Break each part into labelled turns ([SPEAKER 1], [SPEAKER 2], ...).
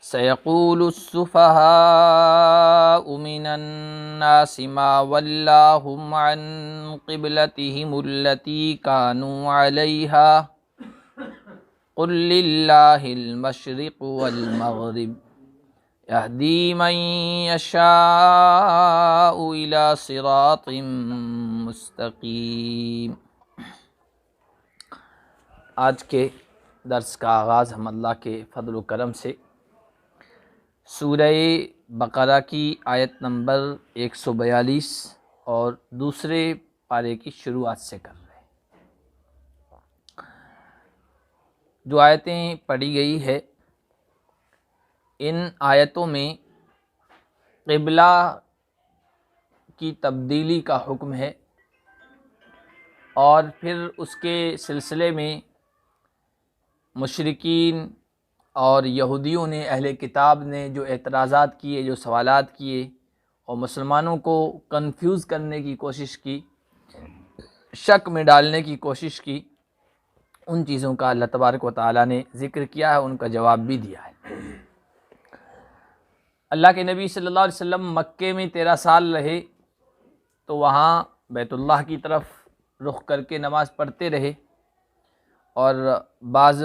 [SPEAKER 1] سيقول السفهاء من الناس ما ولاهم عن قبلتهم التي كانوا عليها قل لله المشرق والمغرب يهدي من يشاء إلى صراط مستقيم۔ آج کے درس کا آغاز ہم اللہ کے فضل و کرم سے سورہ بقرہ کی آیت نمبر 142 اور دوسرے پارے کی شروعات سے کر رہے ہیں۔ جو آیتیں پڑھی گئی ہے ان آیتوں میں قبلہ کی تبدیلی کا حکم ہے، اور پھر اس کے سلسلے میں مشرکین اور یہودیوں نے، اہل کتاب نے جو اعتراضات کیے، جو سوالات کیے اور مسلمانوں کو کنفیوز کرنے کی کوشش کی، شک میں ڈالنے کی کوشش کی، ان چیزوں کا اللہ تبارک و تعالیٰ نے ذکر کیا ہے، ان کا جواب بھی دیا ہے۔ اللہ کے نبی صلی اللہ علیہ وسلم مکے میں 13 سال رہے تو وہاں بیت اللہ کی طرف رخ کر کے نماز پڑھتے رہے، اور بعض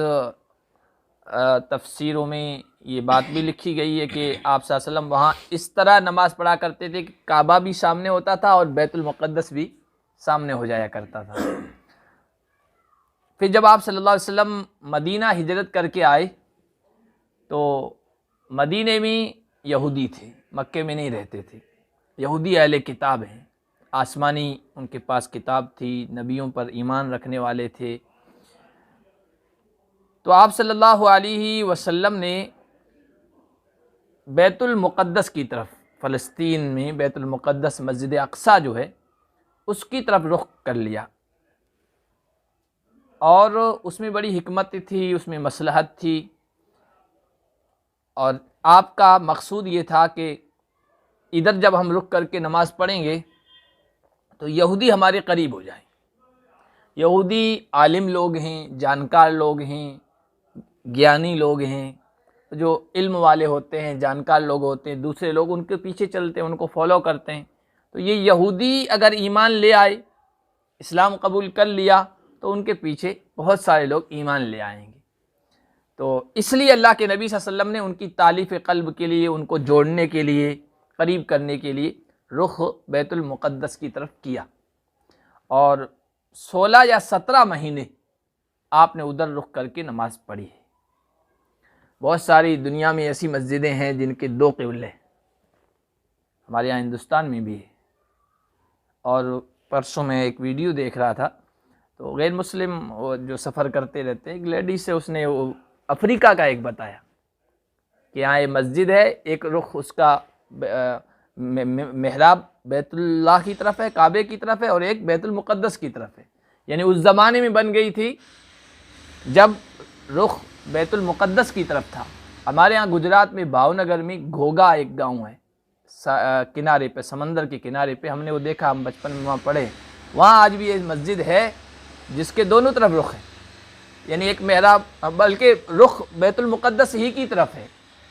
[SPEAKER 1] تفسیروں میں یہ بات بھی لکھی گئی ہے کہ آپ صلی اللہ علیہ وسلم وہاں اس طرح نماز پڑھا کرتے تھے کہ کعبہ بھی سامنے ہوتا تھا اور بیت المقدس بھی سامنے ہو جایا کرتا تھا۔ پھر جب آپ صلی اللہ علیہ وسلم مدینہ ہجرت کر کے آئے تو مدینے میں یہودی تھے، مکے میں نہیں رہتے تھے۔ یہودی اہل کتاب ہیں، آسمانی ان کے پاس کتاب تھی، نبیوں پر ایمان رکھنے والے تھے۔ تو آپ صلی اللہ علیہ وسلم نے بیت المقدس کی طرف، فلسطین میں بیت المقدس مسجد اقصیٰ جو ہے اس کی طرف رخ کر لیا، اور اس میں بڑی حکمت تھی، اس میں مصلحت تھی، اور آپ کا مقصود یہ تھا کہ ادھر جب ہم رخ کر کے نماز پڑھیں گے تو یہودی ہمارے قریب ہو جائیں۔ یہودی عالم لوگ ہیں، جانکار لوگ ہیں، گیانی لوگ ہیں، جو علم والے ہوتے ہیں، جانکار لوگ ہوتے ہیں، دوسرے لوگ ان کے پیچھے چلتے ہیں، ان کو فالو کرتے ہیں۔ تو یہ یہودی اگر ایمان لے آئے، اسلام قبول کر لیا، تو ان کے پیچھے بہت سارے لوگ ایمان لے آئیں گے۔ تو اس لیے اللہ کے نبی صلی اللہ علیہ وسلم نے ان کی تالیف قلب کے لیے، ان کو جوڑنے کے لیے، قریب کرنے کے لیے رخ بیت المقدس کی طرف کیا، اور 16 یا 17 مہینے آپ نے ادھر رخ کر کے نماز پڑھی ہے۔ بہت ساری دنیا میں ایسی مسجدیں ہیں جن کے 2 قبلے، ہمارے یہاں ہندوستان میں بھی ہے۔ اور پرسوں میں ایک ویڈیو دیکھ رہا تھا، تو غیر مسلم جو سفر کرتے رہتے ہیں، ایک لیڈی سے اس نے افریقہ کا ایک بتایا کہ یہاں یہ مسجد ہے، ایک رخ اس کا محراب بیت اللہ کی طرف ہے، کعبے کی طرف ہے، اور ایک بیت المقدس کی طرف ہے۔ یعنی اس زمانے میں بن گئی تھی جب رخ بیت المقدس کی طرف تھا۔ ہمارے ہاں گجرات میں بھاؤنگر میں گھوگا ایک گاؤں ہے، کنارے پہ، سمندر کے کنارے پہ، ہم نے وہ دیکھا، ہم بچپن میں وہاں پڑھے۔ وہاں آج بھی ایک مسجد ہے جس کے دونوں طرف رخ ہے، یعنی ایک محراب، بلکہ رخ بیت المقدس ہی کی طرف ہے۔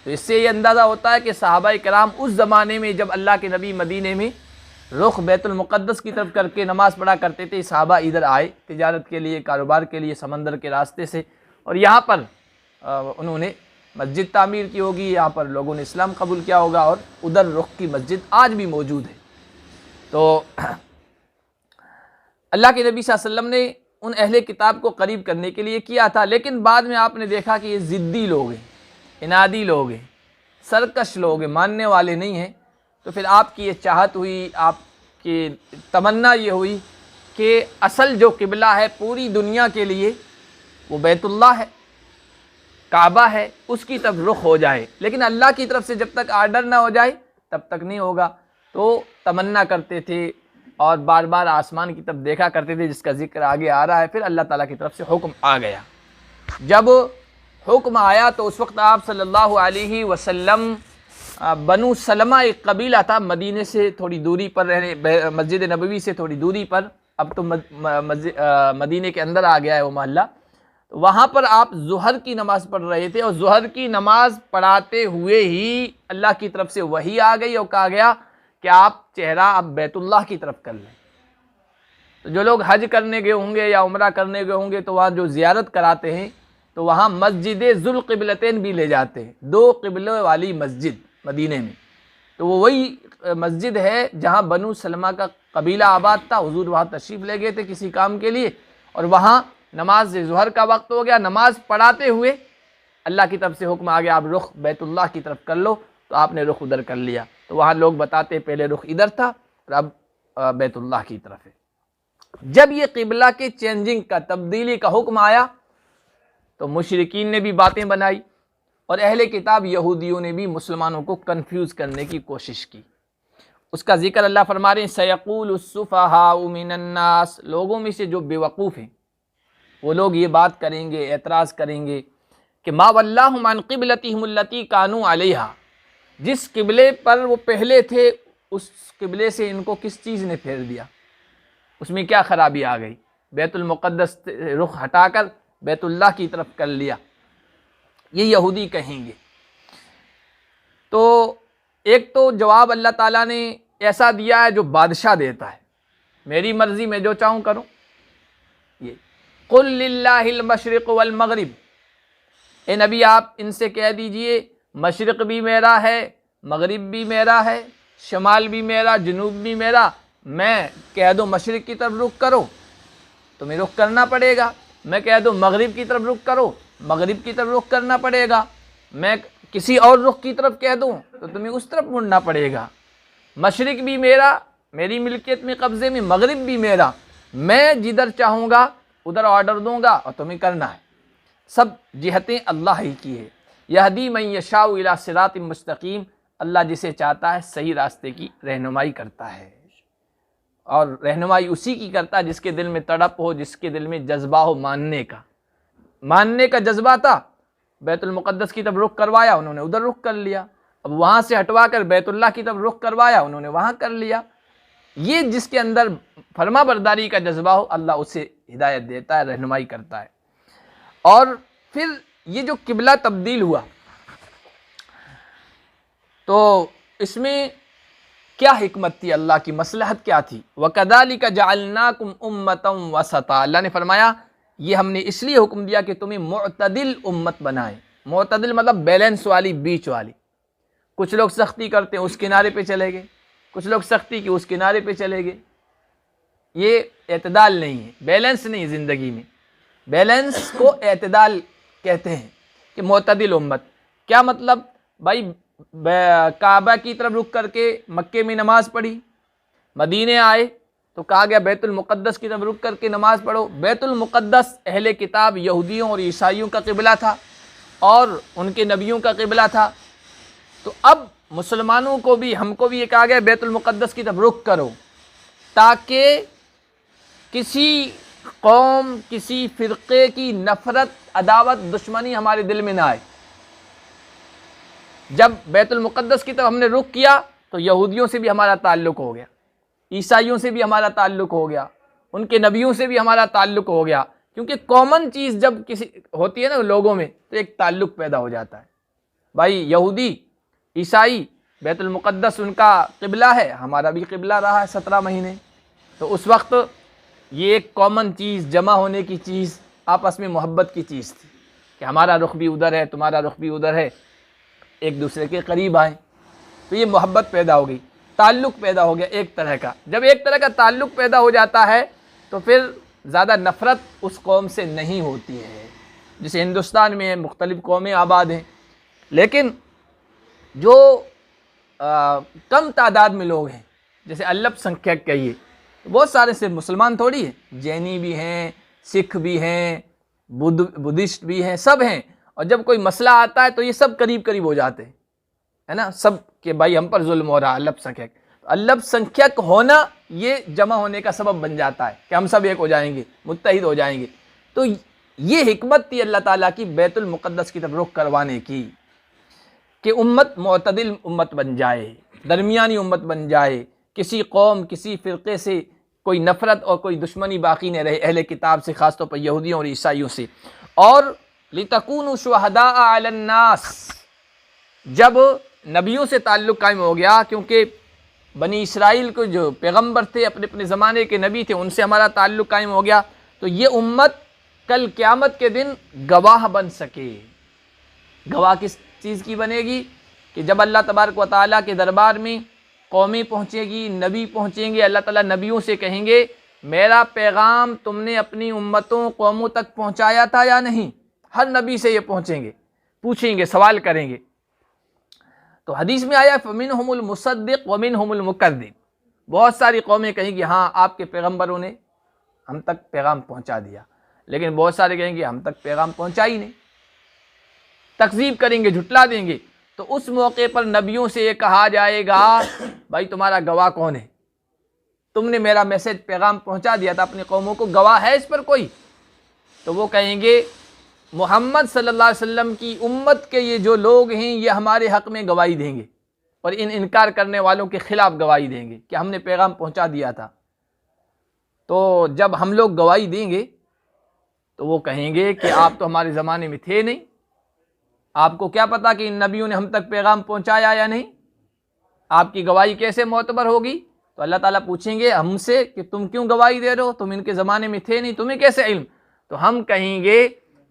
[SPEAKER 1] تو اس سے یہ اندازہ ہوتا ہے کہ صحابہ کرام اس زمانے میں جب اللہ کے نبی مدینے میں رخ بیت المقدس کی طرف کر کے نماز پڑھا کرتے تھے، صحابہ ادھر آئے تجارت کے لیے، کاروبار کے لیے، سمندر کے راستے سے، اور یہاں پر انہوں نے مسجد تعمیر کی ہوگی، یہاں پر لوگوں نے اسلام قبول کیا ہوگا، اور ادھر رخ کی مسجد آج بھی موجود ہے۔ تو اللہ کے نبی صلی اللہ علیہ وسلم نے ان اہل کتاب کو قریب کرنے کے لیے کیا تھا، لیکن بعد میں آپ نے دیکھا کہ یہ ضدی لوگ ہیں، انادی لوگ ہیں، سرکش لوگ ہیں، ماننے والے نہیں ہیں۔ تو پھر آپ کی یہ چاہت ہوئی، آپ کی تمنا یہ ہوئی کہ اصل جو قبلہ ہے پوری دنیا کے لیے وہ بیت اللہ ہے، کعبہ ہے، اس کی طرف رخ ہو جائے، لیکن اللہ کی طرف سے جب تک آرڈر نہ ہو جائے تب تک نہیں ہوگا۔ تو تمنا کرتے تھے اور بار بار آسمان کی طرف دیکھا کرتے تھے، جس کا ذکر آگے آ رہا ہے۔ پھر اللہ تعالیٰ کی طرف سے حکم آ گیا۔ جب حکم آیا تو اس وقت آپ صلی اللہ علیہ وسلم بنو سلمہ ایک قبیلہ تھا، مدینے سے تھوڑی دوری پر رہنے، مسجد نبوی سے تھوڑی دوری پر، اب تو مدینے کے اندر آ گیا ہے وہ محلہ۔ تو وہاں پر آپ ظہر کی نماز پڑھ رہے تھے، اور ظہر کی نماز پڑھاتے ہوئے ہی اللہ کی طرف سے وحی آ گئی اور کہا گیا کہ آپ چہرہ اب بیت اللہ کی طرف کر لیں۔ تو جو لوگ حج کرنے گئے ہوں گے یا عمرہ کرنے گئے ہوں گے تو وہاں جو زیارت کراتے ہیں تو وہاں مسجد ذوالقبلتین بھی لے جاتے ہیں، 2 قبلے والی مسجد مدینے میں۔ تو وہ وہی مسجد ہے جہاں بنو سلمہ کا قبیلہ آباد تھا، حضور وہاں تشریف لے گئے تھے کسی کام کے لیے، اور وہاں نماز ظہر کا وقت ہو گیا، نماز پڑھاتے ہوئے اللہ کی طرف سے حکم آ گیا آپ رخ بیت اللہ کی طرف کر لو، تو آپ نے رخ ادھر کر لیا۔ تو وہاں لوگ بتاتے پہلے رخ ادھر تھا اور اب بیت اللہ کی طرف ہے۔ جب یہ قبلہ کے چینجنگ کا، تبدیلی کا حکم آیا تو مشرکین نے بھی باتیں بنائی، اور اہل کتاب یہودیوں نے بھی مسلمانوں کو کنفیوز کرنے کی کوشش کی۔ اس کا ذکر اللہ فرما رہے ہیں سَيَقُولُ السُّفَهَاءُ مِنَ النَّاسِ، لوگوں میں سے جو بے وقوف ہیں وہ لوگ یہ بات کریں گے، اعتراض کریں گے کہ مَا وَلَّاهُمْ عَنْ قِبْلَتِهِمُ الَّتِي كَانُوا عَلَيْهَا، جس قبلے پر وہ پہلے تھے اس قبلے سے ان کو کس چیز نے پھیر دیا، اس میں کیا خرابی آ گئی، بیت المقدس رخ ہٹا کر بیت اللہ کی طرف کر لیا، یہ یہودی کہیں گے۔ تو ایک تو جواب اللہ تعالیٰ نے ایسا دیا ہے جو بادشاہ دیتا ہے، میری مرضی میں جو چاہوں کروں۔ یہ قُلْ لِلَّهِ الْمَشْرِقُ وَالْمَغْرِبُ، اے نبی آپ ان سے کہہ دیجئے مشرق بھی میرا ہے، مغرب بھی میرا ہے، شمال بھی میرا، جنوب بھی میرا۔ میں کہہ دوں مشرق کی طرف رخ کرو تمہیں رخ کرنا پڑے گا، میں کہہ دوں مغرب کی طرف رخ کرو مغرب کی طرف رخ کرنا پڑے گا، میں کسی اور رخ کی طرف کہہ دوں تو تمہیں اس طرف مڑنا پڑے گا۔ مشرق بھی میرا، میری ملکیت میں قبضے میں، مغرب بھی میرا، میں جدھر چاہوں گا ادھر آرڈر دوں گا اور تمہیں کرنا ہے۔ سب جہتیں اللہ ہی کی ہے۔ یہدی من یشاء الی صراط مستقیم، اللہ جسے چاہتا ہے صحیح راستے کی رہنمائی کرتا ہے، اور رہنمائی اسی کی کرتا ہے جس کے دل میں تڑپ ہو، جس کے دل میں جذبہ ہو ماننے کا جذبہ تھا۔ بیت المقدس کی طرف رخ کروایا انہوں نے ادھر رخ کر لیا، اب وہاں سے ہٹوا کر بیت اللہ کی طرف رخ کروایا انہوں نے وہاں کر لیا۔ یہ جس کے اندر فرما برداری کا جذبہ ہو اللہ اسے ہدایت دیتا ہے، رہنمائی کرتا ہے۔ اور پھر یہ جو قبلہ تبدیل ہوا تو اس میں کیا حکمت تھی، اللہ کی مصلحت کیا تھی؟ وَكَذَلِكَ جَعَلْنَاكُمْ أُمَّةً وَسَطًا، اللہ نے فرمایا یہ ہم نے اس لیے حکم دیا کہ تمہیں معتدل امت بنائیں۔ معتدل مطلب بیلنس والی، بیچ والی۔ کچھ لوگ سختی کرتے ہیں اس کنارے پہ چلے گئے، کچھ لوگ سختی کی اس کنارے پہ چلے گئے۔ یہ اعتدال نہیں ہے، بیلنس نہیں زندگی میں۔ بیلنس کو اعتدال کہتے ہیں کہ معتدل امت۔ کیا مطلب؟ بھائی کعبہ کی طرف رخ کر کے مکے میں نماز پڑھی، مدینے آئے تو کہا گیا بیت المقدس کی طرف رخ کر کے نماز پڑھو۔ بیت المقدس اہل کتاب یہودیوں اور عیسائیوں کا قبلہ تھا اور ان کے نبیوں کا قبلہ تھا، تو اب مسلمانوں کو بھی، ہم کو بھی یہ کہا گیا بیت المقدس کی طرف رخ کرو، تاکہ کسی قوم، کسی فرقے کی نفرت، عداوت، دشمنی ہمارے دل میں نہ آئے۔ جب بیت المقدس کی طرف ہم نے رخ کیا تو یہودیوں سے بھی ہمارا تعلق ہو گیا، عیسائیوں سے بھی ہمارا تعلق ہو گیا، ان کے نبیوں سے بھی ہمارا تعلق ہو گیا، کیونکہ کامن چیز جب کسی ہوتی ہے نا لوگوں میں تو ایک تعلق پیدا ہو جاتا ہے۔ بھائی یہودی، عیسائی، بیت المقدس ان کا قبلہ ہے، ہمارا بھی قبلہ رہا ہے 17 مہینے، تو اس وقت یہ ایک کامن چیز، جمع ہونے کی چیز، آپس میں محبت کی چیز تھی کہ ہمارا رخ بھی ادھر ہے، تمہارا رخ بھی ادھر ہے، ایک دوسرے کے قریب آئیں، تو یہ محبت پیدا ہو گئی، تعلق پیدا ہو گیا ایک طرح کا۔ جب ایک طرح کا تعلق پیدا ہو جاتا ہے تو پھر زیادہ نفرت اس قوم سے نہیں ہوتی ہے۔ جیسے ہندوستان میں مختلف قومیں آباد ہیں، لیکن جو کم تعداد میں لوگ ہیں، جیسے الپ سنکھیک کہیے، بہت سارے صرف مسلمان تھوڑی ہیں، جینی بھی ہیں، سکھ بھی ہیں، بدھسٹ بھی ہیں، سب ہیں، اور جب کوئی مسئلہ آتا ہے تو یہ سب قریب قریب ہو جاتے ہیں، ہے نا، سب کہ بھائی ہم پر ظلم ہو رہا، الپ سنکھیک۔ الپ سنکھیک ہونا یہ جمع ہونے کا سبب بن جاتا ہے کہ ہم سب ایک ہو جائیں گے، متحد ہو جائیں گے۔ تو یہ حکمت تھی اللہ تعالیٰ کی بیت المقدس کی طرف رخ کروانے کی، کہ امت معتدل امت بن جائے، درمیانی امت بن جائے، کسی قوم، کسی فرقے سے کوئی نفرت اور کوئی دشمنی باقی نہ رہے، اہل کتاب سے، خاص طور پر یہودیوں اور عیسائیوں سے۔ اور لِتَكُونُوا شُهَدَاءَ عَلَى النَّاسِ، جب نبیوں سے تعلق قائم ہو گیا، کیونکہ بنی اسرائیل کو جو پیغمبر تھے، اپنے اپنے زمانے کے نبی تھے، ان سے ہمارا تعلق قائم ہو گیا، تو یہ امت کل قیامت کے دن گواہ بن سکے۔ گواہ کس چیز کی بنے گی؟ کہ جب اللہ تبارک و تعالیٰ کے دربار میں قومیں پہنچے گی، نبی پہنچیں گے، اللہ تعالیٰ نبیوں سے کہیں گے میرا پیغام تم نے اپنی امتوں قوموں تک پہنچایا تھا یا نہیں؟ ہر نبی سے یہ پوچھیں گے، سوال کریں گے۔ تو حدیث میں آیا فَمِنْهُمُ الْمُصَدِّقُ وَمِنْهُمُ الْمُكَذِّبُ، بہت ساری قومیں کہیں گی ہاں آپ کے پیغمبروں نے ہم تک پیغام پہنچا دیا، لیکن بہت سارے کہیں گے ہم تک پیغام پہنچا ہی نہیں، تکذیب کریں گے، جھٹلا دیں گے۔ تو اس موقع پر نبیوں سے یہ کہا جائے گا بھائی تمہارا گواہ کون ہے؟ تم نے میرا میسج پیغام پہنچا دیا تھا اپنی قوموں کو، گواہ ہے اس پر کوئی؟ تو وہ کہیں گے محمد صلی اللہ علیہ وسلم کی امت کے یہ جو لوگ ہیں یہ ہمارے حق میں گواہی دیں گے، اور ان انکار کرنے والوں کے خلاف گواہی دیں گے کہ ہم نے پیغام پہنچا دیا تھا۔ تو جب ہم لوگ گواہی دیں گے تو وہ کہیں گے کہ آپ تو ہمارے زمانے میں تھے نہیں، آپ کو کیا پتا کہ ان نبیوں نے ہم تک پیغام پہنچایا یا نہیں؟ آپ کی گواہی کیسے معتبر ہوگی؟ تو اللہ تعالیٰ پوچھیں گے ہم سے کہ تم کیوں گواہی دے رہے ہو، تم ان کے زمانے میں تھے نہیں، تمہیں کیسے علم؟ تو ہم کہیں گے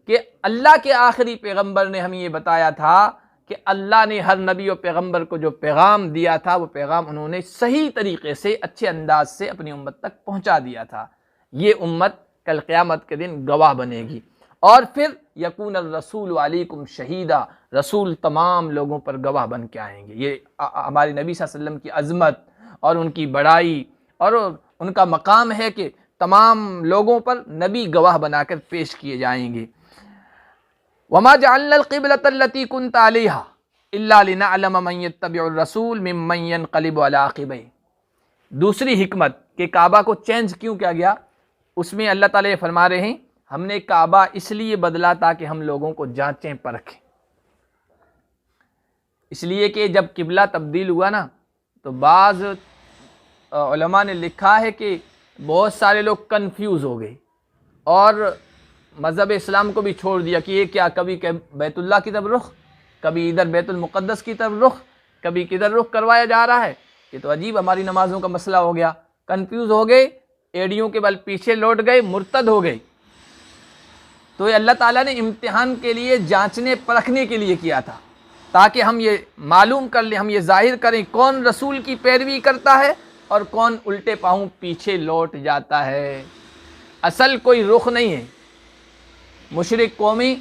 [SPEAKER 1] کہ اللہ کے آخری پیغمبر نے ہمیں یہ بتایا تھا کہ اللہ نے ہر نبی و پیغمبر کو جو پیغام دیا تھا وہ پیغام انہوں نے صحیح طریقے سے، اچھے انداز سے اپنی امت تک پہنچا دیا تھا۔ یہ امت کل قیامت کے دن گواہ بنے گی۔ اور پھر یکون الرسول علیکم شہیدا، رسول تمام لوگوں پر گواہ بن کے آئیں گے۔ یہ ہمارے نبی صلی اللہ علیہ وسلم کی عظمت اور ان کی بڑائی اور ان کا مقام ہے کہ تمام لوگوں پر نبی گواہ بنا کر پیش کیے جائیں گے۔ وَمَا جَعَلْنَا الْقِبْلَةَ الَّتِي كُنْتَ عَلَيْهَا إِلَّا لِنَعْلَمَ مَنْ يَتَّبِعُ الرَّسُولَ مِمَّنْ يَنْقَلِبُ عَلَىٰ عَقِبَيْهِ۔ دوسری حکمت کہ کعبہ کو چینج کیوں کیا گیا، اس میں اللہ تعالیٰ یہ فرما رہے ہیں ہم نے کعبہ اس لیے بدلا تاکہ ہم لوگوں کو جانچیں پرکھیں۔ اس لیے کہ جب قبلہ تبدیل ہوا نا تو بعض علماء نے لکھا ہے کہ بہت سارے لوگ کنفیوز ہو گئے اور مذہب اسلام کو بھی چھوڑ دیا کہ یہ کیا، کبھی بیت اللہ کی طرف رخ، کبھی ادھر بیت المقدس کی طرف رخ، کبھی کدھر رخ کروایا جا رہا ہے۔ یہ تو عجیب ہماری نمازوں کا مسئلہ ہو گیا، کنفیوز ہو گئے، ایڑیوں کے بل پیچھے لوٹ گئے، مرتد ہو گئے۔ تو یہ اللہ تعالیٰ نے امتحان کے لیے، جانچنے پرکھنے کے لیے کیا تھا، تاکہ ہم یہ معلوم کر لیں، ہم یہ ظاہر کریں کون رسول کی پیروی کرتا ہے اور کون الٹے پاؤں پیچھے لوٹ جاتا ہے۔ اصل کوئی رخ نہیں ہے۔ مشرک قومی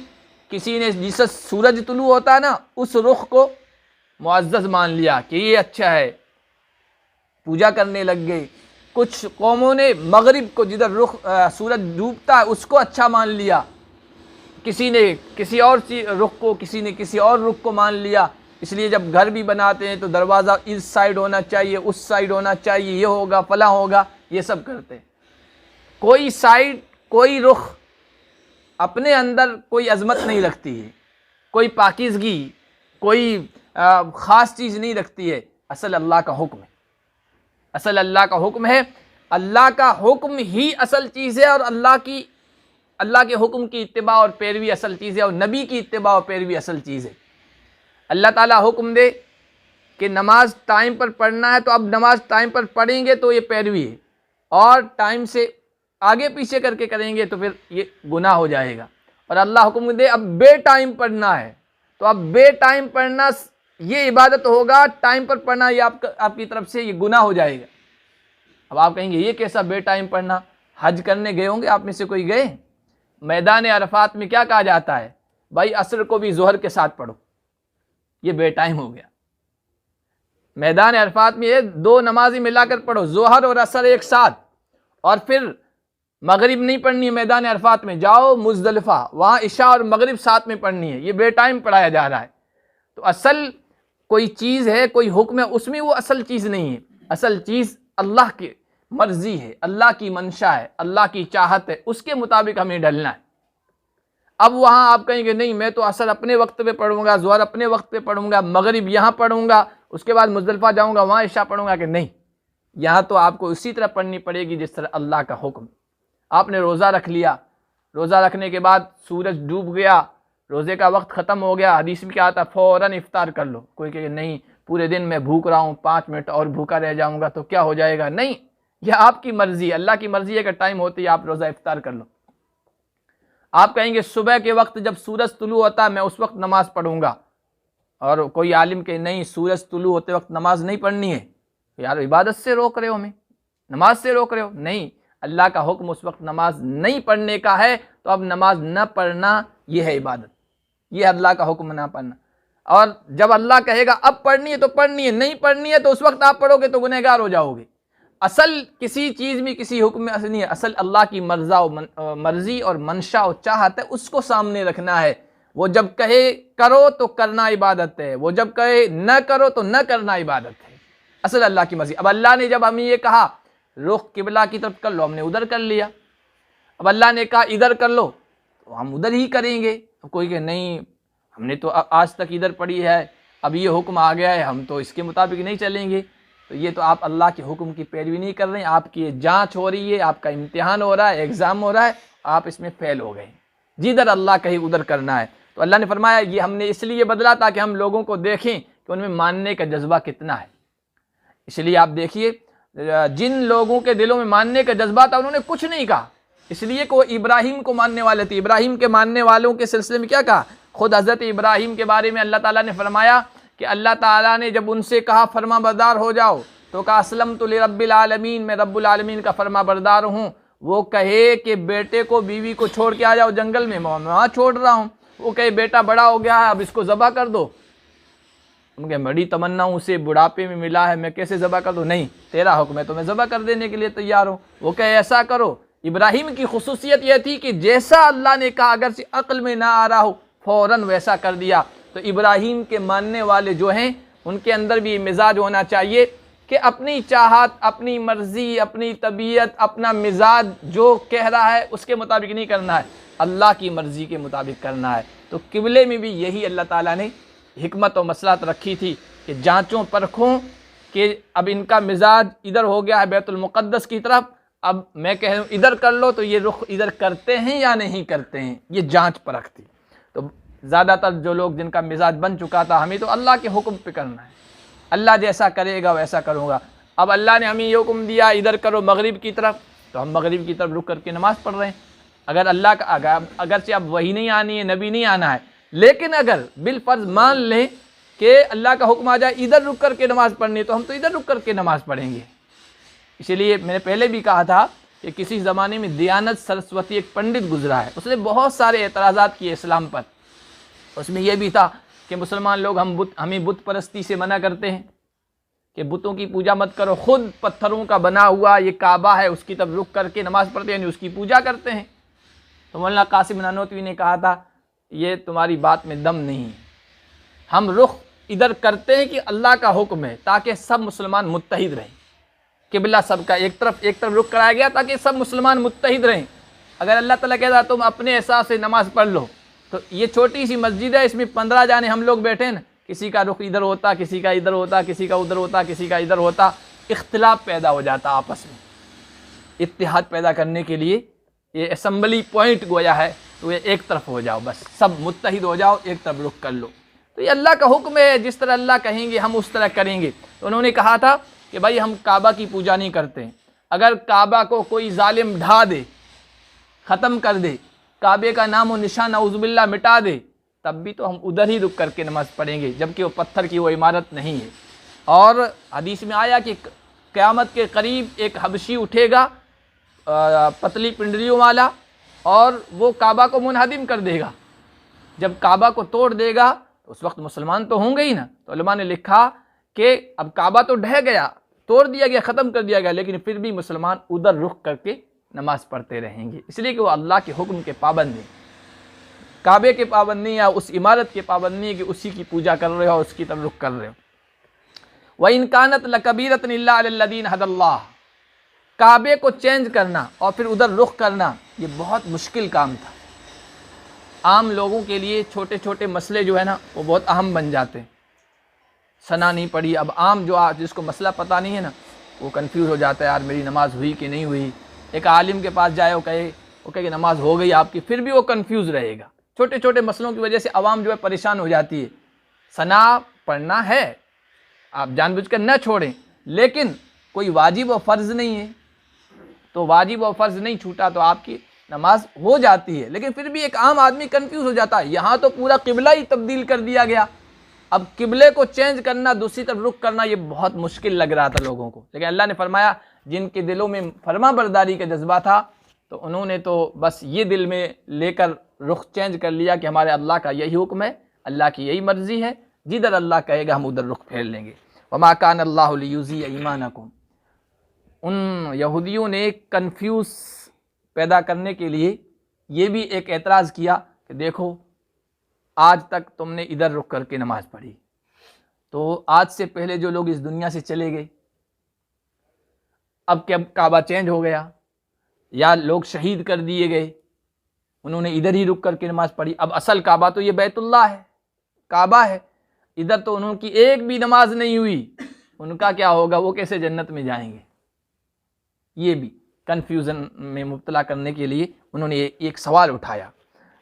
[SPEAKER 1] کسی نے جس سورج طلوع ہوتا ہے نا اس رخ کو معزز مان لیا کہ یہ اچھا ہے، پوجا کرنے لگ گئے۔ کچھ قوموں نے مغرب کو جدھر رخ سورج ڈوبتا ہے اس کو اچھا مان لیا، کسی نے کسی اور رخ کو، کسی نے کسی اور رخ کو مان لیا۔ اس لیے جب گھر بھی بناتے ہیں تو دروازہ اس سائیڈ ہونا چاہیے، اس سائیڈ ہونا چاہیے، یہ ہوگا فلاں ہوگا، یہ سب کرتے ہیں۔ کوئی سائیڈ، کوئی رخ اپنے اندر کوئی عظمت نہیں رکھتی ہے، کوئی پاکیزگی، کوئی خاص چیز نہیں رکھتی ہے۔ اصل اللہ کا حکم ہے، اصل اللہ کا حکم ہے، اللہ کا حکم ہی اصل چیز ہے، اور اللہ کے حکم کی اتباع اور پیروی اصل چیز ہے، اور نبی کی اتباع اور پیروی اصل چیز ہے۔ اللہ تعالیٰ حکم دے کہ نماز ٹائم پر پڑھنا ہے تو اب نماز ٹائم پر پڑھیں گے تو یہ پیروی ہے، اور ٹائم سے آگے پیچھے کر کے کریں گے تو پھر یہ گناہ ہو جائے گا۔ اور اللہ حکم دے اب بے ٹائم پڑھنا ہے تو اب بے ٹائم پڑھنا یہ عبادت ہوگا، ٹائم پر پڑھنا یہ آپ کی طرف سے یہ گناہ ہو جائے گا۔ اب آپ کہیں گے یہ کیسا بے ٹائم پڑھنا؟ حج کرنے گئے ہوں گے آپ میں سے کوئی، گئے؟ میدان عرفات میں کیا کہا جاتا ہے؟ بھائی عصر کو بھی ظہر کے ساتھ پڑھو، یہ بے ٹائم ہو گیا۔ میدان عرفات میں یہ دو نمازیں ملا کر پڑھو، ظہر اور عصر ایک ساتھ، اور پھر مغرب نہیں پڑھنی ہے میدان عرفات میں، جاؤ مزدلفہ، وہاں عشاء اور مغرب ساتھ میں پڑھنی ہے، یہ بے ٹائم پڑھایا جا رہا ہے۔ تو اصل کوئی چیز ہے، کوئی حکم ہے، اس میں وہ اصل چیز نہیں ہے۔ اصل چیز اللہ کی مرضی ہے، اللہ کی منشا ہے، اللہ کی چاہت ہے، اس کے مطابق ہمیں ڈھلنا ہے۔ اب وہاں آپ کہیں گے نہیں میں تو عصر اپنے وقت پہ پڑھوں گا، ظہر اپنے وقت پہ پڑھوں گا، مغرب یہاں پڑھوں گا، اس کے بعد مزدلفہ جاؤں گا وہاں عشاء پڑھوں گا، کہ نہیں، یہاں تو آپ کو اسی طرح پڑھنی پڑے گی جس طرح اللہ کا حکم۔ آپ نے روزہ رکھ لیا، روزہ رکھنے کے بعد سورج ڈوب گیا، روزے کا وقت ختم ہو گیا، حدیث میں کیا آتا ہے فوراً افطار کر لو۔ کوئی کہ نہیں پورے دن میں بھوک رہا ہوں، 5 منٹ اور بھوکا رہ جاؤں گا تو کیا ہو جائے گا، نہیں، یہ آپ کی مرضی، اللہ کی مرضی ہے کہ ٹائم ہوتی ہے آپ روزہ افطار کر لو۔ آپ کہیں گے صبح کے وقت جب سورج طلوع ہوتا ہے میں اس وقت نماز پڑھوں گا، اور کوئی عالم کہ نہیں سورج طلوع ہوتے وقت نماز نہیں پڑھنی ہے، یار عبادت سے روک رہے ہو، ہمیں نماز سے روک رہے ہو، نہیں، اللہ کا حکم اس وقت نماز نہیں پڑھنے کا ہے، تو اب نماز نہ پڑھنا یہ ہے عبادت، یہ اللہ کا حکم نہ پڑھنا۔ اور جب اللہ کہے گا اب پڑھنی ہے تو پڑھنی ہے، نہیں پڑھنی ہے تو اس وقت آپ پڑھو گے تو گنہگار ہو جاؤ گے۔ اصل کسی چیز میں کسی حکم میں اصل نہیں ہے، اصل اللہ کی مرضی اور منشا اور چاہت ہے، اس کو سامنے رکھنا ہے۔ وہ جب کہے کرو تو کرنا عبادت ہے، وہ جب کہے نہ کرو تو نہ کرنا عبادت ہے، اصل اللہ کی مرضی۔ اب اللہ نے جب ہمیں یہ کہا رخ قبلہ کی طرف کر لو، ہم نے ادھر کر لیا۔ اب اللہ نے کہا ادھر کر لو تو ہم ادھر ہی کریں گے۔ کوئی کہ نہیں ہم نے تو آج تک ادھر پڑھی ہے، اب یہ حکم آ گیا ہے ہم تو اس کے مطابق نہیں چلیں گے، تو یہ تو آپ اللہ کے حکم کی پیروی نہیں کر رہے ہیں، آپ کی جانچ ہو رہی ہے، آپ کا امتحان ہو رہا ہے، ایگزام ہو رہا ہے، آپ اس میں فیل ہو گئے، جدھر اللہ کہے ادھر کرنا ہے۔ تو اللہ نے فرمایا یہ ہم نے اس لیے بدلا تاکہ ہم لوگوں کو دیکھیں کہ ان میں ماننے کا جذبہ کتنا ہے۔ اس لیے آپ دیکھیے جن لوگوں کے دلوں میں ماننے کا جذبہ تھا انہوں نے کچھ نہیں کہا، اس لیے کہ وہ ابراہیم کو ماننے والے تھے۔ ابراہیم کے ماننے والوں کے سلسلے میں کیا کہا؟ خود حضرت ابراہیم کے بارے میں اللہ تعالیٰ نے فرمایا کہ اللہ تعالیٰ نے جب ان سے کہا فرما بردار ہو جاؤ تو کہا اسلمت لرب العالمین، میں رب العالمین کا فرما بردار ہوں۔ وہ کہے کہ بیٹے کو بیوی کو چھوڑ کے آ جاؤ جنگل میں وہاں چھوڑ رہا ہوں، وہ کہے بیٹا بڑا ہو گیا ہے اب اس کو ذبح کر دو، ان کے بڑی تمنا اسے بڑھاپے میں ملا ہے میں کیسے ذبح کر دوں، نہیں تیرا حکم ہے تو میں ذبح کر دینے کے لیے تیار ہوں۔ وہ کہے ایسا کرو۔ ابراہیم کی خصوصیت یہ تھی کہ جیسا اللہ نے کہا اگرچہ عقل میں نہ آ رہا ہو فوراً ویسا کر دیا۔ تو ابراہیم کے ماننے والے جو ہیں ان کے اندر بھی مزاج ہونا چاہیے کہ اپنی چاہت، اپنی مرضی، اپنی طبیعت، اپنا مزاج جو کہہ رہا ہے اس کے مطابق نہیں کرنا ہے، اللہ کی مرضی کے مطابق کرنا ہے۔ تو قبلے میں بھی یہی اللہ تعالیٰ نے حکمت و مصلحت رکھی تھی کہ جانچوں پرکھوں کہ اب ان کا مزاج ادھر ہو گیا ہے بیت المقدس کی طرف، اب میں کہہ رہا ہوں ادھر کر لو تو یہ رخ ادھر کرتے ہیں یا نہیں کرتے ہیں، یہ جانچ پرکھ تھی۔ تو زیادہ تر جو لوگ جن کا مزاج بن چکا تھا ہمیں تو اللہ کے حکم پہ کرنا ہے، اللہ جیسا کرے گا ویسا کروں گا۔ اب اللہ نے ہمیں یہ حکم دیا ادھر کرو مغرب کی طرف، تو ہم مغرب کی طرف رک کر کے نماز پڑھ رہے ہیں۔ اگر اللہ کا اگرچہ اب وہی نہیں آنی ہے، نبی نہیں آنا ہے، لیکن اگر بالفرض مان لیں کہ اللہ کا حکم آ جائے ادھر رک کر کے نماز پڑھنی تو ہم تو ادھر رک کر کے نماز پڑھیں گے۔ اسی لیے میں نے پہلے بھی کہا تھا کہ کسی زمانے میں دیانت سرسوتی ایک پنڈت گزرا ہے، اس نے بہت سارے اعتراضات کیے اسلام پر۔ اس میں یہ بھی تھا کہ مسلمان لوگ ہمیں بت پرستی سے منع کرتے ہیں کہ بتوں کی پوجا مت کرو، خود پتھروں کا بنا ہوا یہ کعبہ ہے اس کی طرف رک کر کے نماز پڑھتے ہیں یعنی اس کی پوجا کرتے ہیں۔ تو مولانا قاسم نانوتوی نے کہا تھا یہ تمہاری بات میں دم نہیں ہے، ہم رخ ادھر کرتے ہیں کہ اللہ کا حکم ہے تاکہ سب مسلمان متحد رہیں، قبلہ سب کا ایک طرف رخ کرایا گیا تاکہ سب مسلمان متحد رہیں۔ اگر اللہ تعالیٰ کہتا تم اپنے احساس سے نماز پڑھ لو تو یہ چھوٹی سی مسجد ہے، اس میں 15 جانے ہم لوگ بیٹھے ہیں نا، کسی کا رخ ادھر ہوتا، کسی کا ادھر ہوتا، کسی کا ادھر ہوتا، کسی کا ادھر ہوتا، اختلاف پیدا ہو جاتا آپس میں۔ اتحاد پیدا کرنے کے لیے یہ اسمبلی پوائنٹ گویا ہے، تو یہ ایک طرف ہو جاؤ، بس سب متحد ہو جاؤ، ایک طرف رخ کر لو۔ تو یہ اللہ کا حکم ہے، جس طرح اللہ کہیں گے ہم اس طرح کریں گے۔ تو انہوں نے کہا تھا کہ بھائی ہم کعبہ کی پوجا نہیں کرتے، اگر کعبہ کو کوئی ظالم ڈھا دے، ختم کر دے، کعبے کا نام و نشان نعوذ باللہ مٹا دے، تب بھی تو ہم ادھر ہی رک کر کے نماز پڑھیں گے، جبکہ وہ پتھر کی وہ عمارت نہیں ہے۔ اور حدیث میں آیا کہ قیامت کے قریب ایک حبشی اٹھے گا پتلی پنڈلیوں والا، اور وہ کعبہ کو منہدم کر دے گا۔ جب کعبہ کو توڑ دے گا تو اس وقت مسلمان تو ہوں گے ہی نا۔ تو علماء نے لکھا کہ اب کعبہ تو ڈھہ گیا، توڑ دیا گیا، ختم کر دیا گیا، لیکن پھر بھی مسلمان ادھر رخ کر کے نماز پڑھتے رہیں گے، اس لیے کہ وہ اللہ کے حکم کے پابند ہیں، کعبے کے پابند نہیں، یا اس عمارت کے پابند نہیں کہ اسی کی پوجا کر رہے ہو، اس کی طرف رخ کر رہے ہو۔ وَإِن كَانَتْ لَكَبِيرَةٌ إِلَّا عَلَى الَّذِينَ هَدَى اللَّهُ، کعبے کو چینج کرنا اور پھر ادھر رخ کرنا یہ بہت مشکل کام تھا۔ عام لوگوں کے لیے چھوٹے چھوٹے مسئلے جو ہے نا وہ بہت اہم بن جاتے ہیں۔ ثنا نہیں پڑھی، اب عام جو جس کو مسئلہ پتہ نہیں ہے نا وہ کنفیوز ہو جاتا ہے، یار میری نماز ہوئی کہ نہیں ہوئی۔ ایک عالم کے پاس جائے وہ کہے وہ کہے کہ نماز ہو گئی آپ کی، پھر بھی وہ کنفیوز رہے گا. چھوٹے چھوٹے مسئلوں کی وجہ سے عوام جو ہے پریشان ہو جاتی ہے. ثنا پڑھنا ہے، آپ جان بوجھ کر نہ چھوڑیں، لیکن کوئی واجب و فرض نہیں ہے، تو واجب و فرض نہیں چھوٹا تو آپ کی نماز ہو جاتی ہے. لیکن پھر بھی ایک عام آدمی کنفیوز ہو جاتا ہے. یہاں تو پورا قبلہ ہی تبدیل کر دیا گیا، اب قبلے کو چینج کرنا، دوسری طرف رخ کرنا، یہ بہت مشکل لگ رہا تھا لوگوں کو. لیکن اللہ نے فرمایا جن کے دلوں میں فرما برداری کا جذبہ تھا تو انہوں نے تو بس یہ دل میں لے کر رخ چینج کر لیا کہ ہمارے اللہ کا یہی حکم ہے، اللہ کی یہی مرضی ہے، جدھر اللہ کہے گا ہم ادھر رخ پھیر لیں گے. وما کان اللہ لیضیع ایمانکم. ان یہودیوں نے کنفیوز پیدا کرنے کے لیے یہ بھی ایک اعتراض کیا کہ دیکھو آج تک تم نے ادھر رک کر کے نماز پڑھی، تو آج سے پہلے جو لوگ اس دنیا سے چلے گئے، اب کیا کعبہ چینج ہو گیا یا لوگ شہید کر دیے گئے، انہوں نے ادھر ہی رک کر کے نماز پڑھی. اب اصل کعبہ تو یہ بیت اللہ ہے، کعبہ ہے، ادھر تو انہوں کی ایک بھی نماز نہیں ہوئی، ان کا کیا ہوگا، وہ کیسے جنت میں جائیں گے. یہ بھی کنفیوژن میں مبتلا کرنے کے لیے انہوں نے ایک سوال اٹھایا.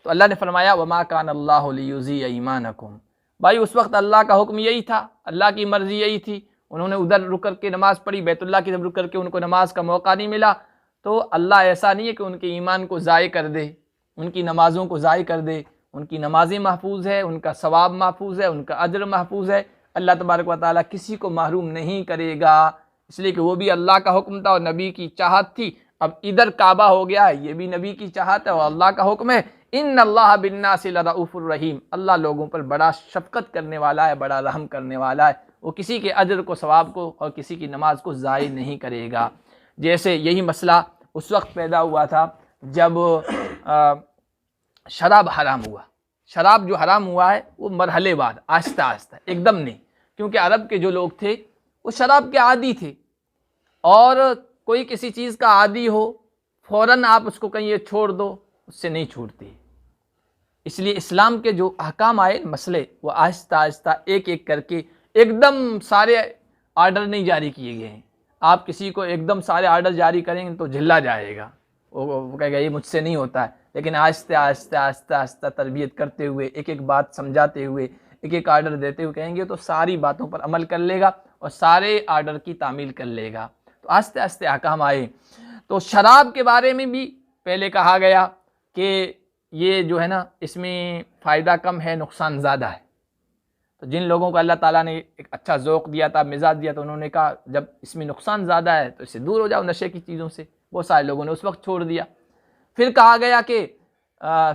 [SPEAKER 1] تو اللہ نے فرمایا وما کان اللہ لیضیع ایمانکم. بھائی اس وقت اللہ کا حکم یہی تھا، اللہ کی مرضی یہی تھی، انہوں نے ادھر رک کر کے نماز پڑھی، بیت اللہ کی طرف رک کر کے ان کو نماز کا موقع نہیں ملا. تو اللہ ایسا نہیں ہے کہ ان کے ایمان کو ضائع کر دے، ان کی نمازوں کو ضائع کر دے. ان کی نمازیں محفوظ ہے، ان کا ثواب محفوظ ہے، ان کا اجر محفوظ ہے. اللہ تبارک و تعالیٰ کسی کو محروم نہیں کرے گا، اس لیے کہ وہ بھی اللہ کا حکم تھا اور نبی کی چاہت تھی. اب ادھر کعبہ ہو گیا ہے، یہ بھی نبی کی چاہت ہے اور اللہ کا حکم ہے. ان اللہ بالناس لرؤوف الرحیم. اللہ لوگوں پر بڑا شفقت کرنے والا ہے، بڑا رحم کرنے والا ہے. وہ کسی کے اجر کو، ثواب کو اور کسی کی نماز کو ضائع نہیں کرے گا. جیسے یہی مسئلہ اس وقت پیدا ہوا تھا جب شراب حرام ہوا. شراب جو حرام ہوا ہے وہ مرحلے وار، آہستہ آہستہ، ایک دم نہیں. کیونکہ عرب کے جو لوگ تھے وہ شراب کے عادی تھے، اور کوئی کسی چیز کا عادی ہو فوراً آپ اس کو کہیں یہ چھوڑ دو، اس سے نہیں چھوڑتی. اس لیے اسلام کے جو احکام آئے مسئلے، وہ آہستہ آہستہ ایک ایک کر کے، ایک دم سارے آرڈر نہیں جاری کیے گئے ہیں. آپ کسی کو ایک دم سارے آرڈر جاری کریں گے تو جھلا جائے گا، وہ کہے گا یہ مجھ سے نہیں ہوتا ہے. لیکن آہستہ آہستہ آہستہ آہستہ تربیت کرتے ہوئے، ایک ایک بات سمجھاتے ہوئے، ایک ایک آرڈر دیتے ہوئے کہیں گے تو ساری باتوں پر عمل کر لے گا اور سارے آرڈر کی تعمیل کر لے گا. تو آہستہ آہستہ احکام آئے. تو شراب کے بارے میں بھی پہلے کہا گیا کہ یہ جو ہے نا اس میں فائدہ کم ہے، نقصان زیادہ ہے. تو جن لوگوں کو اللہ تعالیٰ نے ایک اچھا ذوق دیا تھا، مزاج دیا، تو انہوں نے کہا جب اس میں نقصان زیادہ ہے تو اس سے دور ہو جاؤ، نشے کی چیزوں سے. بہت سارے لوگوں نے اس وقت چھوڑ دیا. پھر کہا گیا کہ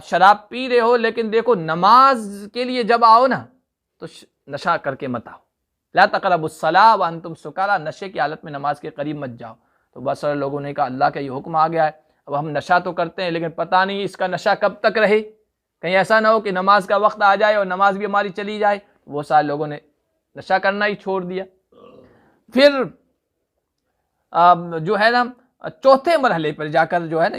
[SPEAKER 1] شراب پی رہے ہو لیکن دیکھو نماز کے لیے جب آؤ نا تو نشہ کر کے مت آؤ. لا تقربوا الصلاۃ وانتم سکارى. نشے کی حالت میں نماز کے قریب مت جاؤ. تو بہت سارے لوگوں نے کہا اللہ کا یہ حکم آ گیا ہے، اب ہم نشہ تو کرتے ہیں لیکن پتہ نہیں اس کا نشہ کب تک رہے، کہیں ایسا نہ ہو کہ نماز کا وقت آ جائے اور نماز بھی ہماری چلی جائے. وہ سارے لوگوں نے نشہ کرنا ہی چھوڑ دیا. پھر جو ہے نا چوتھے مرحلے پر جا کر جو ہے نا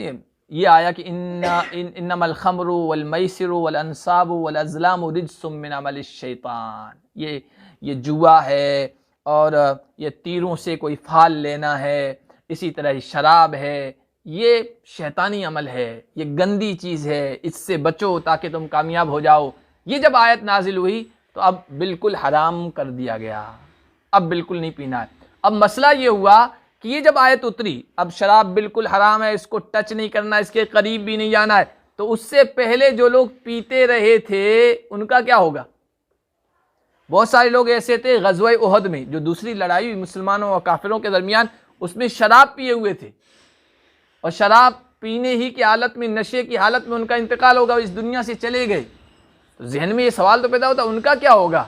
[SPEAKER 1] یہ آیا کہ انما الخمر والمیسر والانصاب والازلام رجس من عمل الشیطان. یہ جوا ہے اور یہ تیروں سے کوئی پھال لینا ہے، اسی طرح شراب ہے، یہ شیطانی عمل ہے، یہ گندی چیز ہے، اس سے بچو تاکہ تم کامیاب ہو جاؤ. یہ جب آیت نازل ہوئی تو اب بالکل حرام کر دیا گیا، اب بالکل نہیں پینا ہے. اب مسئلہ یہ ہوا کہ یہ جب آیت اتری اب شراب بالکل حرام ہے، اس کو ٹچ نہیں کرنا، اس کے قریب بھی نہیں جانا ہے. تو اس سے پہلے جو لوگ پیتے رہے تھے ان کا کیا ہوگا؟ بہت سارے لوگ ایسے تھے غزوہ احد میں، جو دوسری لڑائی ہوئی مسلمانوں اور کافروں کے درمیان، اس میں شراب پیے ہوئے تھے اور شراب پینے ہی کی حالت میں، نشے کی حالت میں ان کا انتقال ہوگا، اس دنیا سے چلے گئے. تو ذہن میں یہ سوال تو پیدا ہوتا ان کا کیا ہوگا؟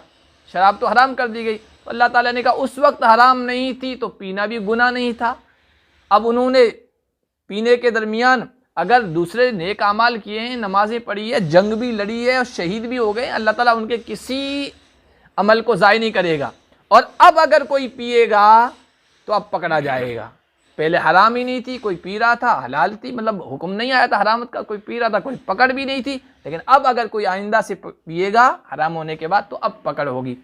[SPEAKER 1] شراب تو حرام کر دی گئی. تو اللہ تعالیٰ نے کہا اس وقت حرام نہیں تھی تو پینا بھی گناہ نہیں تھا. اب انہوں نے پینے کے درمیان اگر دوسرے نیک اعمال کیے ہیں، نمازیں پڑھی ہے، جنگ بھی لڑی ہے اور شہید بھی ہو گئے، اللہ تعالیٰ ان کے کسی عمل کو ضائع نہیں کرے گا. اور اب اگر کوئی پیے گا تو اب پکڑا جائے گا. پہلے حرام ہی نہیں تھی، کوئی پی رہا تھا، حلال تھی، مطلب حکم نہیں آیا تھا حرامت کا، کوئی پی رہا تھا، کوئی پکڑ بھی نہیں تھی. لیکن اب اگر کوئی آئندہ سے پیے گا حرام ہونے کے بعد تو اب پکڑ ہوگی.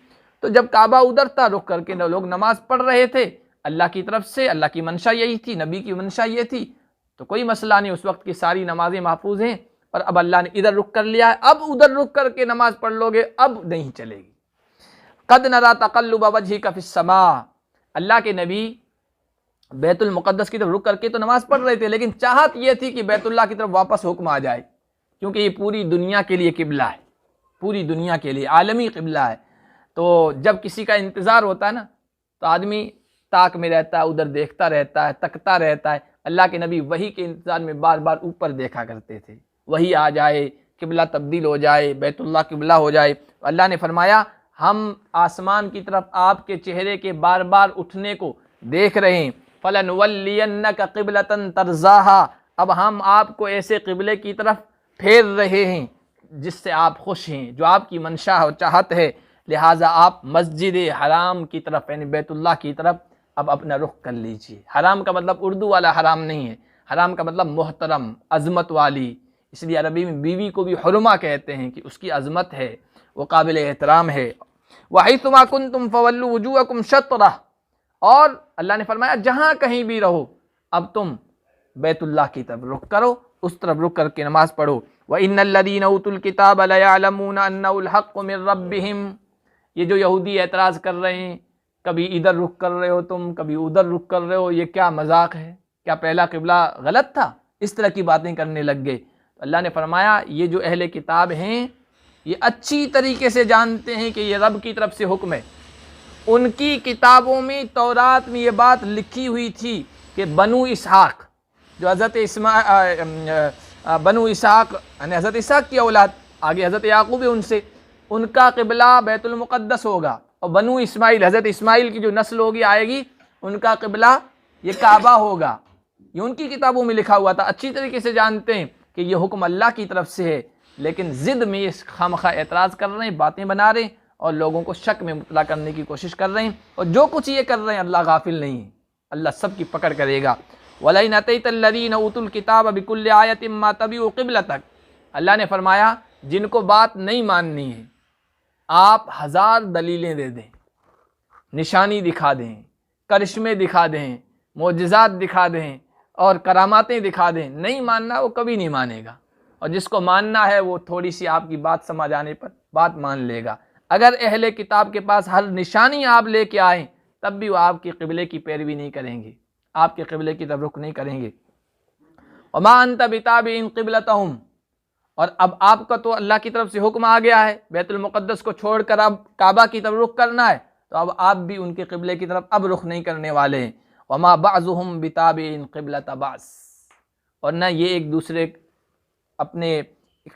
[SPEAKER 1] تو جب کعبہ ادھر تھا، رخ کر کے لوگ نماز پڑھ رہے تھے اللہ کی طرف سے، اللہ کی منشا یہی تھی، نبی کی منشا یہ تھی. تو کوئی مسئلہ نہیں، اس وقت کی ساری نمازیں محفوظ ہیں، اور اب اللہ نے ادھر رک کر لیا ہے، اب ادھر رک کر کے نماز پڑھ لو گے اب نہیں چلے گی۔ قد نرى تقلب وجهك في السماء، اللہ کے نبی بیت المقدس کی طرف رک کر کے تو نماز پڑھ رہے تھے، لیکن چاہت یہ تھی کہ بیت اللہ کی طرف واپس حکم آ جائے، کیونکہ یہ پوری دنیا کے لیے قبلہ ہے، پوری دنیا کے لیے عالمی قبلہ ہے۔ تو جب کسی کا انتظار ہوتا ہے نا تو آدمی تاک میں رہتا ہے، ادھر دیکھتا رہتا ہے، تکتا رہتا ہے۔ اللہ کے نبی وہی کے انتظار میں بار بار اوپر دیکھا کرتے تھے، وہی آ جائے، قبلہ تبدیل ہو جائے، بیت اللہ قبلہ ہو جائے۔ اللہ نے فرمایا ہم آسمان کی طرف آپ کے چہرے کے بار بار اٹھنے کو دیکھ رہے ہیں، فَلَنُوَلِّيَنَّكَ قِبْلَةً تَرْضَاهَا، اب ہم آپ کو ایسے قبلے کی طرف پھیر رہے ہیں جس سے آپ خوش ہیں، جو آپ کی منشا اور چاہت ہے، لہٰذا آپ مسجد حرام کی طرف یعنی بیت اللہ کی طرف اب اپنا رخ کر لیجئے۔ حرام کا مطلب اردو والا حرام نہیں ہے، حرام کا مطلب محترم، عظمت والی، اس لیے عربی میں بیوی کو بھی حرمہ کہتے ہیں کہ اس کی عظمت ہے، وہ قابل احترام ہے۔ وَحَيْثُمَا كُنْتُمْ فَوَلُّوا وُجُوهَكُمْ شَطْرَهُ، اور اللہ نے فرمایا جہاں کہیں بھی رہو اب تم بیت اللہ کی طرف رخ کرو، اس طرف رخ کر کے نماز پڑھو۔ وَإِنَّ الَّذِينَ أُوتُوا الْكِتَابَ لَيَعْلَمُونَ أَنَّهُ الْحَقُّ مِنْ رَبِّهِمْ، یہ جو یہودی اعتراض کر رہے ہیں، کبھی ادھر رخ کر رہے ہو تم، کبھی ادھر رخ کر رہے ہو، یہ کیا مذاق ہے؟ کیا پہلا قبلہ غلط تھا؟ اس طرح کی باتیں کرنے لگ گئے۔ اللہ نے فرمایا یہ جو اہل کتاب ہیں یہ اچھی طریقے سے جانتے ہیں کہ یہ رب کی طرف سے حکم ہے۔ ان کی کتابوں میں، تورات میں یہ بات لکھی ہوئی تھی کہ بنو اسحاق جو حضرت بنو اسحاق یعنی حضرت اسحاق کی اولاد، آگے حضرت یعقوب ہے ان سے، ان کا قبلہ بیت المقدس ہوگا، اور بنو اسماعیل حضرت اسماعیل کی جو نسل ہوگی آئے گی ان کا قبلہ یہ کعبہ ہوگا۔ یہ ان کی کتابوں میں لکھا ہوا تھا، اچھی طریقے سے جانتے ہیں کہ یہ حکم اللہ کی طرف سے ہے، لیکن ضد میں اس خامخواہ اعتراض کر رہے ہیں، باتیں بنا رہے ہیں اور لوگوں کو شک میں مبتلا کرنے کی کوشش کر رہے ہیں، اور جو کچھ یہ کر رہے ہیں اللہ غافل نہیں ہے، اللہ سب کی پکڑ کرے گا۔ وَلَئِنْ أَتَيْتَ الَّذِينَ أُوتُوا الْكِتَابَ بِكُلِّ آيَةٍ مَا تَبِعُوا قِبْلَتَكَ، اللہ نے فرمایا جن کو بات نہیں ماننی ہے آپ ہزار دلیلیں دے دیں، نشانی دکھا دیں، کرشمے دکھا دیں، معجزات دکھا دیں اور کراماتیں دکھا دیں، نہیں ماننا وہ کبھی نہیں مانے گا، اور جس کو ماننا ہے وہ تھوڑی سی آپ کی بات سمجھ آنے پر بات مان لے گا۔ اگر اہل کتاب کے پاس ہر نشانی آپ لے کے آئیں تب بھی وہ آپ کے قبلے کی پیروی نہیں کریں گے، آپ کے قبلے کی طرف رخ نہیں کریں گے۔ وَمَا أَنْتَ بِتَابِعٍ قِبْلَتَهُمْ، اور اب آپ کا تو اللہ کی طرف سے حکم آ گیا ہے بیت المقدس کو چھوڑ کر اب کعبہ کی طرف رخ کرنا ہے، تو اب آپ بھی ان کے قبلے کی طرف اب رخ نہیں کرنے والے ہیں۔ وَمَا بَعْضُهُمْ بِتَابِعٍ قِبْلَةَ بَعْضٍ، اور نہ یہ ایک دوسرے اپنے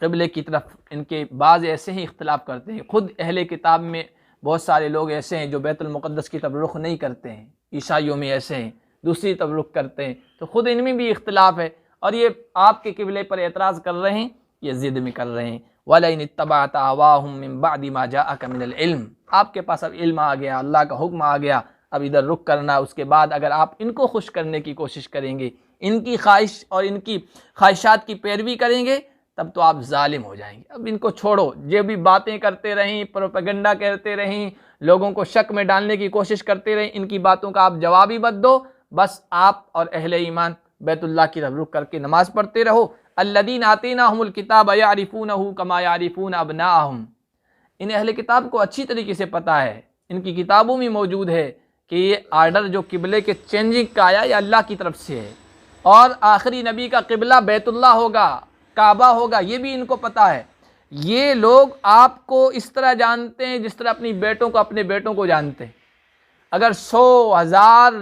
[SPEAKER 1] قبلے کی طرف ان کے بعض ایسے ہی اختلاف کرتے ہیں۔ خود اہل کتاب میں بہت سارے لوگ ایسے ہیں جو بیت المقدس کی طرف رخ نہیں کرتے ہیں، عیسائیوں میں ایسے ہیں دوسری طرف رخ کرتے ہیں، تو خود ان میں بھی اختلاف ہے، اور یہ آپ کے قبلے پر اعتراض کر رہے ہیں، یہ ضد میں کر رہے ہیں۔ وَلَئِنِ اتَّبَعْتَ أَهْوَاءَهُم مِّن بَعْدِ مَا جَاءَكَ مِنَ الْعِلْمِ، آپ کے پاس اب علم آ گیا، اللہ کا حکم آ گیا، اب ادھر رخ کرنا، اس کے بعد اگر آپ ان کو خوش کرنے کی کوشش کریں گے، ان کی خواہش اور ان کی خواہشات کی پیروی کریں گے تب تو آپ ظالم ہو جائیں گے۔ اب ان کو چھوڑو، جو بھی باتیں کرتے رہیں، پروپیگنڈا کرتے رہیں، لوگوں کو شک میں ڈالنے کی کوشش کرتے رہیں، ان کی باتوں کا آپ جواب ہی مت دو، بس آپ اور اہل ایمان بیت اللہ کی طرف رخ کر کے نماز پڑھتے رہو۔ الذین آتیناہم الکتاب یعرفونہ کما یعرفون ابناءہم، ان اہل کتاب کو اچھی طریقے سے پتہ ہے، ان کی کتابوں میں موجود ہے کہ یہ آرڈر جو قبلے کے چینجنگ کا آیا یہ اللہ کی طرف سے ہے، اور آخری نبی کا قبلہ بیت اللہ ہوگا، کعبہ ہوگا، یہ بھی ان کو پتہ ہے۔ یہ لوگ آپ کو اس طرح جانتے ہیں جس طرح اپنی بیٹوں کو اپنے بیٹوں کو جانتے ہیں۔ اگر 100,000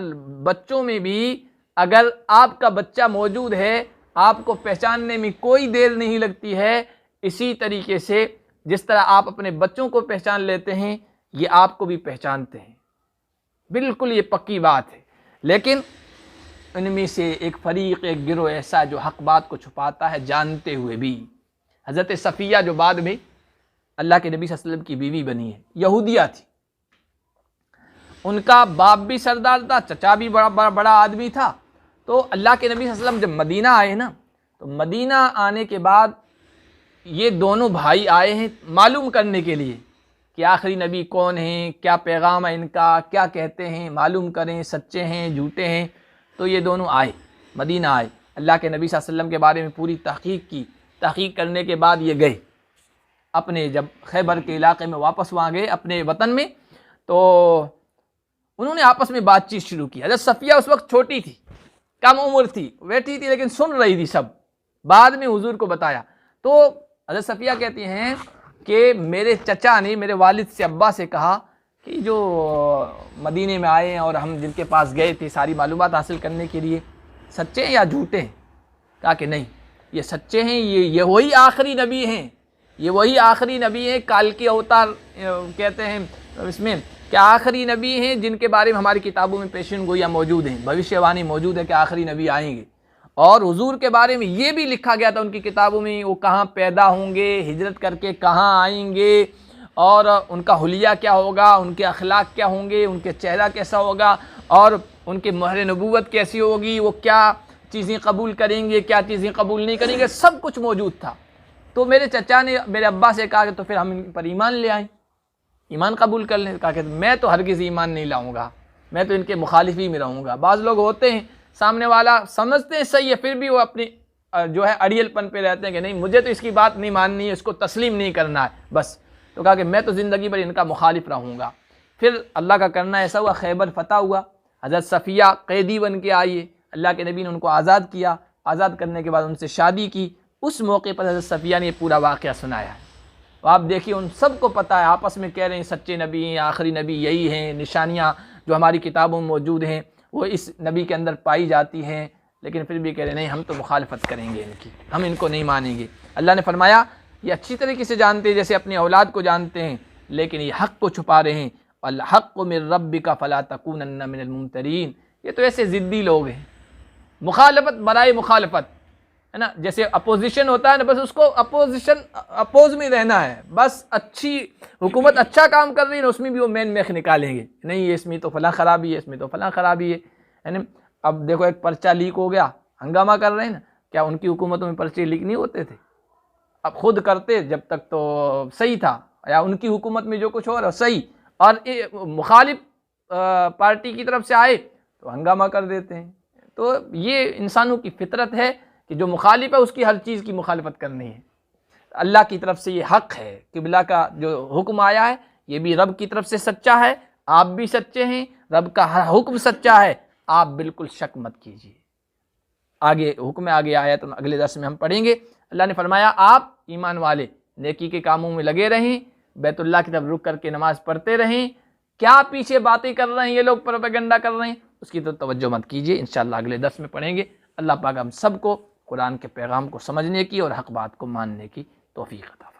[SPEAKER 1] بچوں میں بھی اگر آپ کا بچہ موجود ہے آپ کو پہچاننے میں کوئی دیر نہیں لگتی ہے، اسی طریقے سے جس طرح آپ اپنے بچوں کو پہچان لیتے ہیں یہ آپ کو بھی پہچانتے ہیں، بالکل یہ پکی بات ہے۔ لیکن ان میں سے ایک فریق، ایک گروہ ایسا جو حق بات کو چھپاتا ہے جانتے ہوئے بھی۔ حضرت صفیہ جو بعد میں اللہ کے نبی صلی اللہ علیہ وسلم کی بیوی بنی ہے، یہودیہ تھی، ان کا باپ بھی سردار تھا، چچا بھی بڑا آدمی تھا۔ تو اللہ کے نبی صلی اللہ علیہ وسلم جب مدینہ آئے نا، تو مدینہ آنے کے بعد یہ دونوں بھائی آئے ہیں معلوم کرنے کے لیے کہ آخری نبی کون ہیں، کیا پیغام ہے ان کا، کیا کہتے ہیں، معلوم کریں سچے ہیں جھوٹے ہیں۔ تو یہ دونوں آئے، مدینہ آئے، اللہ کے نبی صلی اللہ علیہ وسلم کے بارے میں پوری تحقیق کی. تحقیق کرنے کے بعد یہ گئے اپنے، جب خیبر کے علاقے میں واپس وہاں گئے اپنے وطن میں، تو انہوں نے آپس میں بات چیت شروع کی. حضرت صفیہ اس وقت چھوٹی تھی، کم عمر تھی، بیٹھی تھی لیکن سن رہی تھی سب. بعد میں حضور کو بتایا تو حضرت صفیہ کہتی ہیں کہ میرے چچا نے میرے والد سے، ابا سے کہا کہ جو مدینے میں آئے ہیں اور ہم جن کے پاس گئے تھے ساری معلومات حاصل کرنے کے لیے، سچے ہیں یا جھوٹے ہیں؟ کہا کہ نہیں، یہ سچے ہیں، یہ وہی آخری نبی ہیں، یہ وہی آخری نبی ہیں، کال کی اوتار کہتے ہیں اس میں، کہ آخری نبی ہیں جن کے بارے میں ہماری کتابوں میں پیشن گوئیاں موجود ہیں، بھوشیہ وانی موجود ہے کہ آخری نبی آئیں گے. اور حضور کے بارے میں یہ بھی لکھا گیا تھا ان کی کتابوں میں، وہ کہاں پیدا ہوں گے، ہجرت کر کے کہاں آئیں گے، اور ان کا حلیہ کیا ہوگا، ان کے اخلاق کیا ہوں گے، ان کے چہرہ کیسا ہوگا، اور ان کے مہر نبوت کیسی ہوگی، وہ کیا چیزیں قبول کریں گے، کیا چیزیں قبول نہیں کریں گے، سب کچھ موجود تھا. تو میرے چچا نے میرے ابا سے کہا کہ تو پھر ہم ان پر ایمان لے آئیں، ایمان قبول کر لیں. کہا کہ میں تو ہرگز ایمان نہیں لاؤں گا، میں تو ان کے مخالف ہی میں رہوں گا. بعض لوگ ہوتے ہیں سامنے والا سمجھتے ہیں صحیح ہے، پھر بھی وہ اپنی جو ہے اڑیل پن پہ رہتے ہیں کہ نہیں مجھے تو اس کی بات نہیں ماننی ہے، اس کو تسلیم نہیں کرنا ہے بس. تو کہا کہ میں تو زندگی بھر ان کا مخالف رہوں گا. پھر اللہ کا کرنا ایسا ہوا، خیبر فتح ہوا، حضرت صفیہ قیدی بن کے آئی، اللہ کے نبی نے ان کو آزاد کیا. آزاد کرنے کے بعد ان سے شادی کی. اس موقع پر حضرت صفیہ نے یہ پورا واقعہ سنایا ہے. تو آپ دیکھیے ان سب کو پتہ ہے، آپس میں کہہ رہے ہیں سچے نبی ہیں، آخری نبی یہی ہیں، نشانیاں جو ہماری کتابوں میں موجود ہیں وہ اس نبی کے اندر پائی جاتی ہیں، لیکن پھر بھی کہہ رہے نہیں ہم تو مخالفت کریں گے ان کی، ہم ان کو نہیں مانیں گے. اللہ نے فرمایا یہ اچھی طریقے سے جانتے ہیں جیسے اپنی اولاد کو جانتے ہیں، لیکن یہ حق کو چھپا رہے ہیں. الحق من ربک فلا تکونن من الممترین. یہ تو ایسے ضدی لوگ ہیں، مخالفت برائے مخالفت ہے نا، جیسے اپوزیشن ہوتا ہے نا، بس اس کو اپوز میں رہنا ہے، بس اچھی حکومت اچھا کام کر رہی ہے نا اس میں بھی وہ مین میخ نکالیں گے، نہیں یہ اس میں تو فلاں خرابی ہے، اس میں تو فلاں خرابی ہے نا. اب دیکھو ایک پرچہ لیک ہو گیا، ہنگامہ کر رہے ہیں نا، کیا ان کی حکومتوں میں پرچے لیک نہیں ہوتے تھے؟ اب خود کرتے جب تک تو صحیح تھا، یا ان کی حکومت میں جو کچھ ہو رہا صحیح، اور مخالف پارٹی کی طرف سے آئے تو ہنگامہ کر دیتے ہیں. تو یہ انسانوں کی فطرت ہے کہ جو مخالف ہے اس کی ہر چیز کی مخالفت کرنی ہے. اللہ کی طرف سے یہ حق ہے، قبلہ کا جو حکم آیا ہے یہ بھی رب کی طرف سے سچا ہے، آپ بھی سچے ہیں، رب کا ہر حکم سچا ہے، آپ بالکل شک مت کیجیے. آگے حکم آگے آیا تو اگلے درس میں ہم پڑھیں گے. اللہ نے فرمایا آپ ایمان والے نیکی کے کاموں میں لگے رہیں، بیت اللہ کی طرف رک کر کے نماز پڑھتے رہیں. کیا پیچھے باتیں کر رہے ہیں یہ لوگ، پروپیگنڈا کر رہے ہیں، اس کی تو توجہ مت کیجیے. انشاءاللہ اگلے درس میں پڑھیں گے. اللہ پاک ہم سب کو قرآن کے پیغام کو سمجھنے کی اور حق بات کو ماننے کی توفیق عطا فرمائے.